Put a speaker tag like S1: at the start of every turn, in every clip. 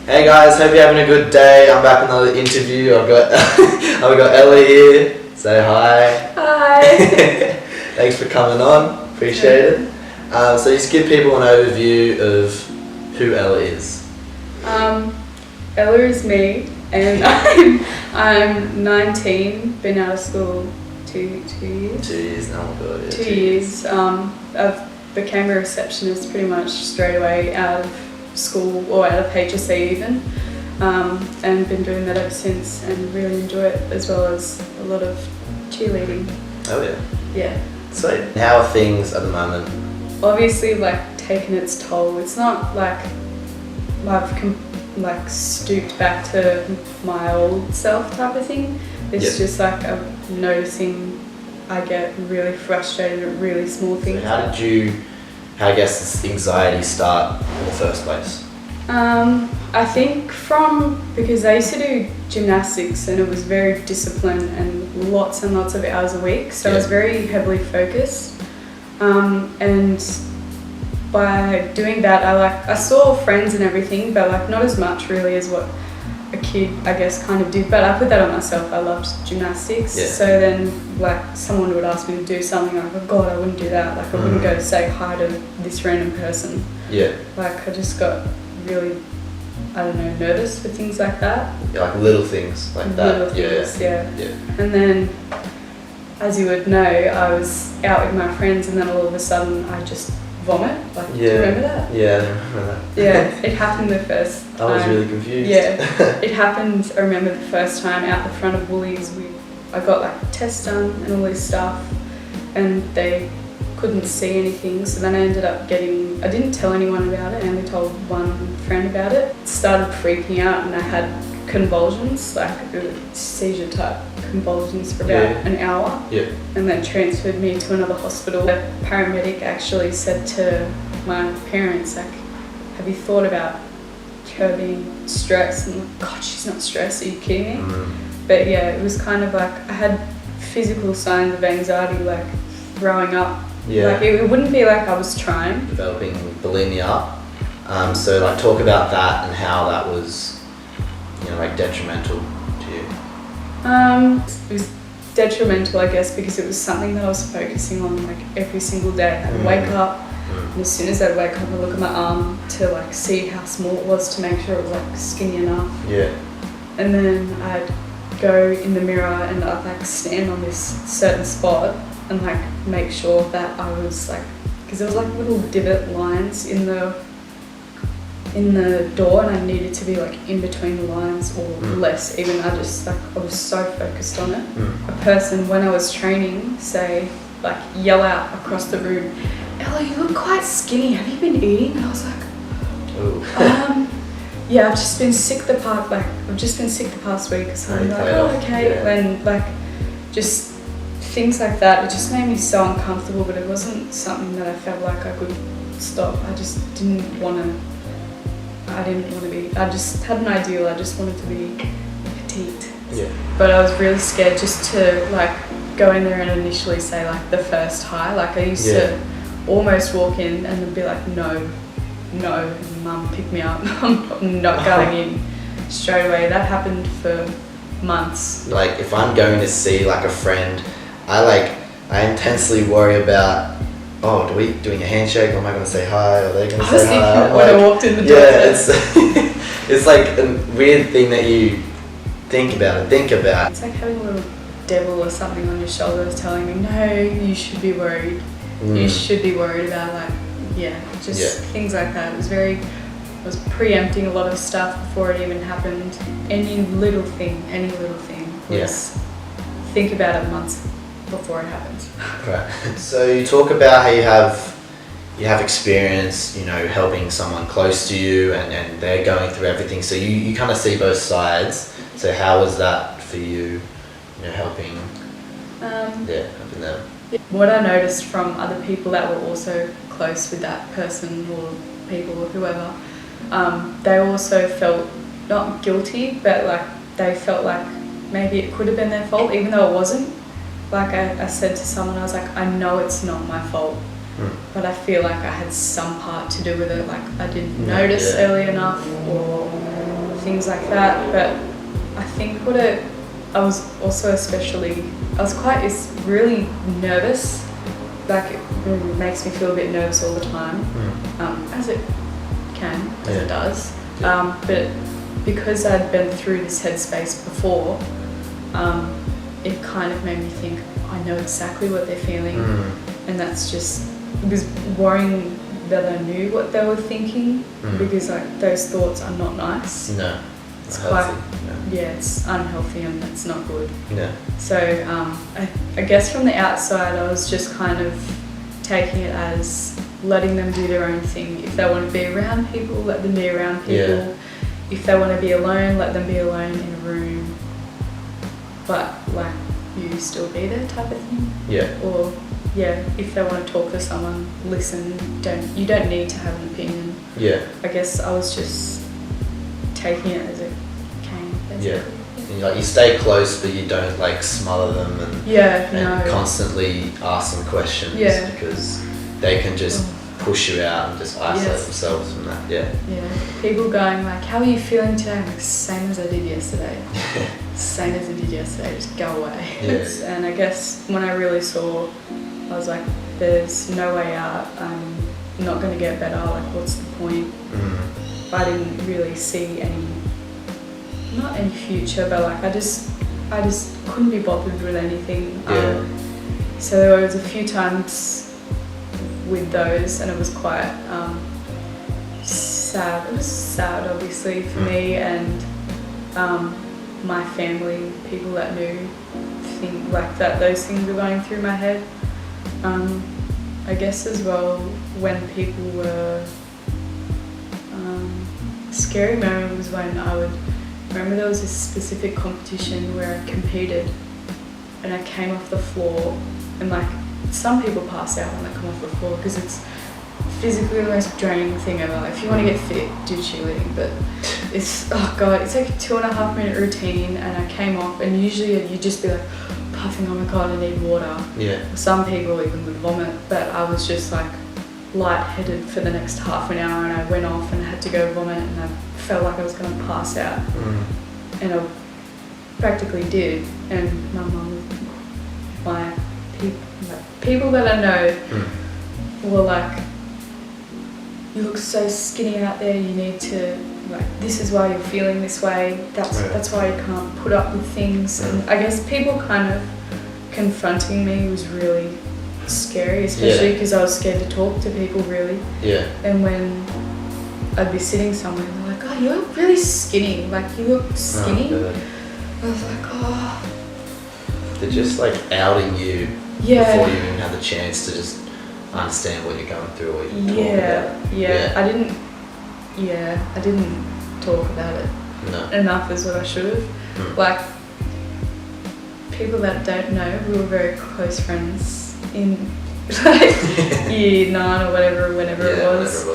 S1: Hey guys, hope you're having a good day. I'm back with another interview. I've got Ellie here. Say hi.
S2: Hi.
S1: Thanks for coming on. Appreciate it. So just give people an overview of who Ellie is.
S2: Ella is me, and I'm 19. Been out of school two years.
S1: 2 years now. Oh God, yeah,
S2: 2 years. I became a receptionist pretty much straight away out of school, or out of HSC even, and been doing that ever since, and really enjoy it, as well as a lot of cheerleading.
S1: Oh yeah.
S2: Yeah.
S1: Sweet. How are things at the moment?
S2: Obviously, taking its toll. It's not like I've stooped back to my old self type of thing. It's just I'm noticing I get really frustrated at really small things.
S1: So how does this anxiety start in the first place?
S2: I think because I used to do gymnastics, and it was very disciplined and lots of hours a week, so I was very heavily focused, and by doing that I saw friends and everything, but not as much really as what a kid I guess kind of did, but I put that on myself. I loved gymnastics, so then someone would ask me to do something, oh God, I wouldn't do that, I wouldn't go to say hi to this random person. I just got really, I don't know, nervous for things like that.
S1: Little things like that.
S2: Little things, yeah. And then, as you would know, I was out with my friends, and then all of a sudden I just vomit. Do you remember that?
S1: Yeah, I remember that.
S2: Yeah, it happened the first time.
S1: I was really confused.
S2: Yeah, it happened, I remember the first time out the front of Woolies, I got tests done and all this stuff, and they couldn't see anything, so then I ended up I didn't tell anyone about it, I only told one friend about it. Started freaking out, and I had convulsions, seizure type convulsions for about an hour, and then transferred me to another hospital. The paramedic actually said to my parents, have you thought about her being stressed? And I'm God, she's not stressed, are you kidding me? But yeah, it was kind of I had physical signs of anxiety, throwing up. It wouldn't be I was trying.
S1: Developing bulimia. So talk about that and how that was, detrimental to you.
S2: It was detrimental, I guess, because it was something that I was focusing on every single day. I'd wake up, and as soon as I'd wake up, I'd look at my arm to see how small it was, to make sure it was skinny enough.
S1: Yeah.
S2: And then I'd go in the mirror, and I'd stand on this certain spot and make sure that I was because there was little divot lines in the door, and I needed to be in between the lines, or less even. I just I was so focused on it. A person, when I was training, yell out across the room, Ella, you look quite skinny, have you been eating? And I was yeah, I've just been sick the past week, so I'm okay. When just things like that, it just made me so uncomfortable, but it wasn't something that I felt I could stop. I just didn't want to be, I just had an ideal, I just wanted to be petite. But I was really scared just to go in there and initially say the first hi. I used to almost walk in and then be no, Mum, pick me up, I'm not going in straight away. That happened for months.
S1: If I'm going to see a friend, I intensely worry about, are we doing a handshake, or am I going to say hi, are they going to say hi?
S2: When I walked in the door.
S1: Yeah, it's a weird thing that you think about.
S2: It's having a little devil or something on your shoulder telling me, no, you should be worried. You should be worried about things like that. I was preempting a lot of stuff before it even happened. Any little thing was think about it months before it happens.
S1: Right. So you talk about how you have experience, helping someone close to you, and they're going through everything. So you kind of see both sides. So how was that for you, helping helping them?
S2: What I noticed from other people that were also close with that person, or people, or whoever, they also felt not guilty, but they felt maybe it could have been their fault, even though it wasn't. I said to someone, I was I know it's not my fault, but I feel I had some part to do with it. I didn't notice early enough, or things like that. But I think I was also I was quite really nervous. Like it really makes me feel a bit nervous all the time, as it does. But because I'd been through this headspace before, it kind of made me think, I know exactly what they're feeling, and that's just, it was worrying that I knew what they were thinking, because like those thoughts are not nice.
S1: No,
S2: it's quite, it's unhealthy and it's not good.
S1: Yeah.
S2: So I guess from the outside, I was just kind of taking it as letting them do their own thing. If they want to be around people, let them be around people.
S1: Yeah.
S2: If they want to be alone, let them be alone in a room. But like, you still be there type of thing.
S1: Yeah.
S2: Or if they want to talk to someone, listen. You don't need to have an opinion.
S1: Yeah.
S2: I guess I was just taking it as it came. Basically.
S1: Yeah. And you stay close, but you don't like smother them and constantly ask them questions, because they can just push you out and just isolate themselves from that. Yeah.
S2: People going like, how are you feeling today? I'm like, same as I did yesterday. Same as I did yesterday, just go away. And I guess when I really saw, I was like, there's no way out. I'm not going to get better. Like, what's the point? I didn't really see not any future, but like I just couldn't be bothered with anything. So there was a few times with those, and it was quite sad. It was sad, obviously, for me and my family, people that knew, think like that those things were going through my head. I guess as well, when people were scary moment was when I would remember there was this specific competition where I competed and I came off the floor, and like some people pass out when they come off the floor because it's physically the most draining thing ever. If you want to get fit, do cheerleading, but it's like a 2.5 minute routine, and I came off, and usually you'd just be like puffing, oh my god, I need water. Some people even would vomit, but I was just like lightheaded for the next half an hour, and I went off and had to go vomit, and I felt like I was going to pass out, and I practically did. And my mum, my people that I know were like, you look so skinny out there, you need to, like, this is why you're feeling this way, that's why you can't put up with things. And I guess people kind of confronting me was really scary, especially because I was scared to talk to people, really. And when I'd be sitting somewhere and they're like, oh, you look really skinny, like you look skinny. I was like, oh.
S1: They're just like outing you before you even have the chance to just understand what you're going through or you're talking about. I didn't talk about it enough is what I should have. Like, people that don't know, we were very close friends in like year 9 or whatever, whenever it was.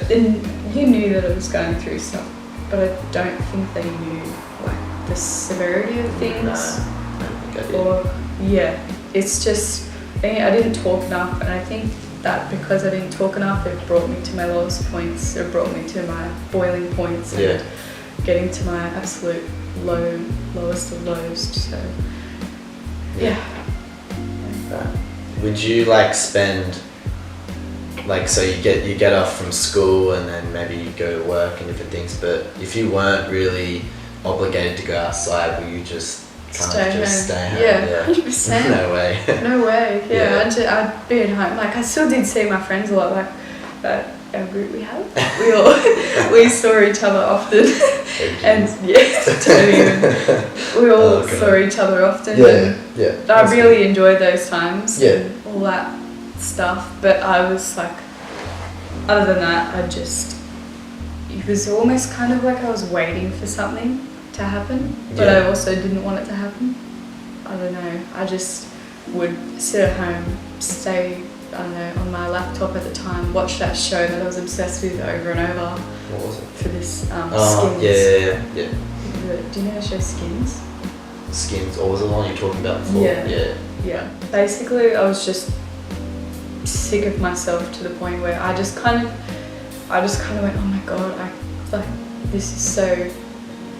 S1: And you knew that I was going through stuff, but I don't think they knew like the severity of things. I don't think I did.
S2: It's just, I didn't talk enough, and I think that because I didn't talk enough, it brought me to my lowest points. It brought me to my boiling points, and getting to my absolute lowest of lows. So
S1: Would you like spend, like, so you get off from school and then maybe you go to work and different things, but if you weren't really obligated to go outside, will you just stay home?
S2: Yeah, 100%.
S1: No way.
S2: No way. I'd be at home. Like, I still did see my friends a lot. Like that our group we have, we saw each other often, and we all saw each other often. I really enjoyed those times and all that stuff. But I was like, other than that, it was almost kind of like I was waiting for something to happen, but I also didn't want it to happen. I don't know. I just would sit at home, stay, I don't know, on my laptop at the time, watch that show that I was obsessed with over and over.
S1: What was it?
S2: For this Skins. Do you know the show Skins?
S1: Skins, or was it the one you were talking about before?
S2: Yeah. Basically, I was just sick of myself to the point where I just kind of went, oh my god, this is so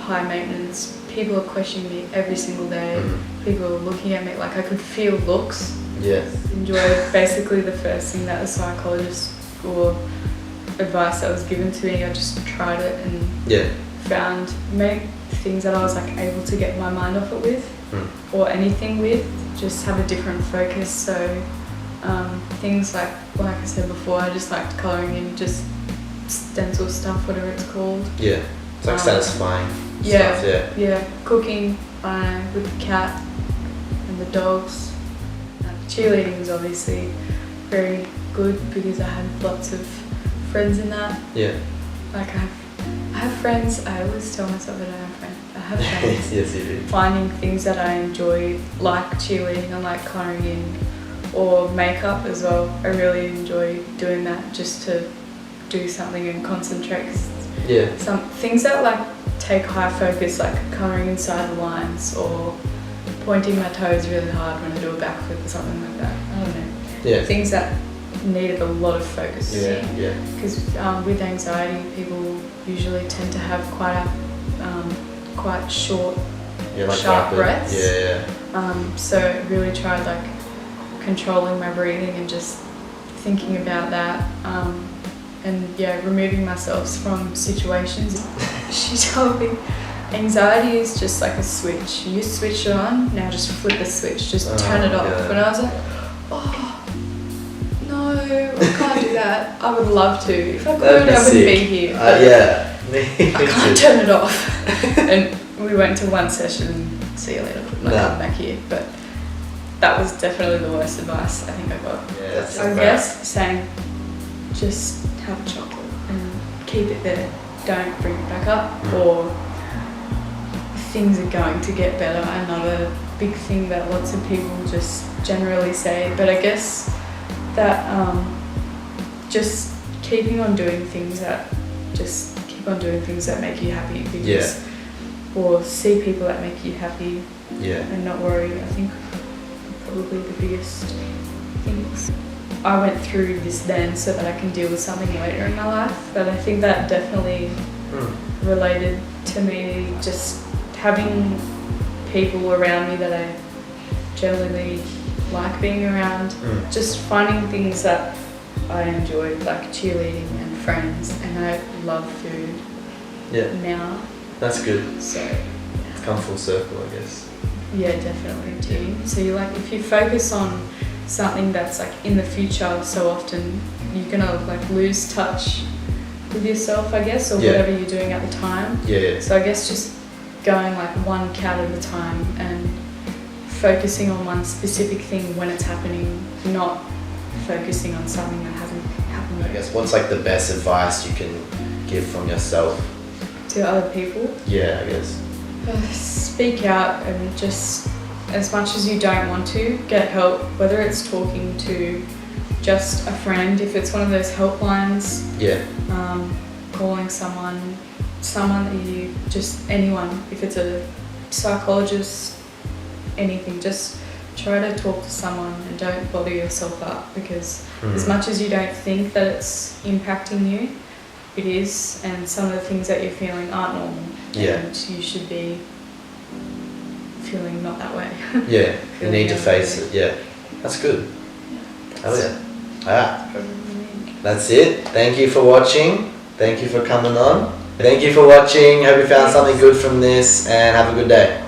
S2: high maintenance. People are questioning me every single day.
S1: Mm-hmm.
S2: People are looking at me like I could feel looks.
S1: Yeah.
S2: Enjoyed basically the first thing that the psychologist or advice that was given to me. I just tried it and found many things that I was like able to get my mind off it with, or anything with. Just have a different focus. So things like I said before, I just liked colouring in, just stencil stuff, whatever it's called.
S1: Yeah. It's like satisfying
S2: Yeah,
S1: stuff.
S2: yeah. Cooking with the cat and the dogs. Cheerleading is obviously very good because I had lots of friends in that.
S1: Yeah.
S2: Like I have friends. I always tell myself that I have friends. I have friends.
S1: Yes, you do.
S2: Finding things that I enjoy, like cheerleading and like colouring in, or makeup as well. I really enjoy doing that just to do something and concentrate. 'Cause
S1: Yeah.
S2: some things that like take high focus, like colouring inside the lines or pointing my toes really hard when I do a backflip or something like that. I don't know.
S1: Yeah.
S2: Things that needed a lot of focus.
S1: Yeah. Yeah.
S2: Because with anxiety, people usually tend to have quite short,
S1: Yeah, like
S2: sharp
S1: rapid.
S2: breaths.
S1: Yeah.
S2: So I really tried like controlling my breathing and just thinking about that. And removing myself from situations. She told me anxiety is just like a switch. You switch it on, now just flip the switch, just turn it off.
S1: Yeah.
S2: And I was like, oh, no, I can't do that. I would love to. If I could, I wouldn't be here. But
S1: Yeah.
S2: I can't turn it off. And we went to one session and see you later. I'm not coming back here. But that was definitely the worst advice I think I got.
S1: Yeah, that's
S2: I guess saying just have a chocolate and keep it there. Don't bring it back up, or things are going to get better. Another big thing that lots of people just generally say, but I guess that just keep on doing things that make you happy, because or see people that make you happy, and not worry. I think probably the biggest things. I went through this then so that I can deal with something later in my life, but I think that definitely related to me, just having people around me that I generally like being around, just finding things that I enjoy, like cheerleading and friends, and I love food now.
S1: That's good.
S2: So
S1: It's come full circle, I guess.
S2: yeah, definitely too. So you like, if you focus on something that's like in the future, so often you're gonna like lose touch with yourself, I guess, or whatever you're doing at the time. So I guess just going like one cat at a time and focusing on one specific thing when it's happening, not focusing on something that hasn't happened.
S1: I guess what's like the best advice you can give from yourself
S2: to other people?
S1: I guess.
S2: Speak out, and just as much as you don't want to, get help, whether it's talking to just a friend, if it's one of those helplines, calling someone that you, just anyone, if it's a psychologist, anything, just try to talk to someone and don't bother yourself up, because as much as you don't think that it's impacting you, it is, and some of the things that you're feeling aren't normal, and you should be feeling not that way.
S1: You need to face it. That's good. Hell yeah. Alright, that's it. Thank you for watching. Thank you for coming on. Thank you for watching. Hope you found something good from this, and have a good day.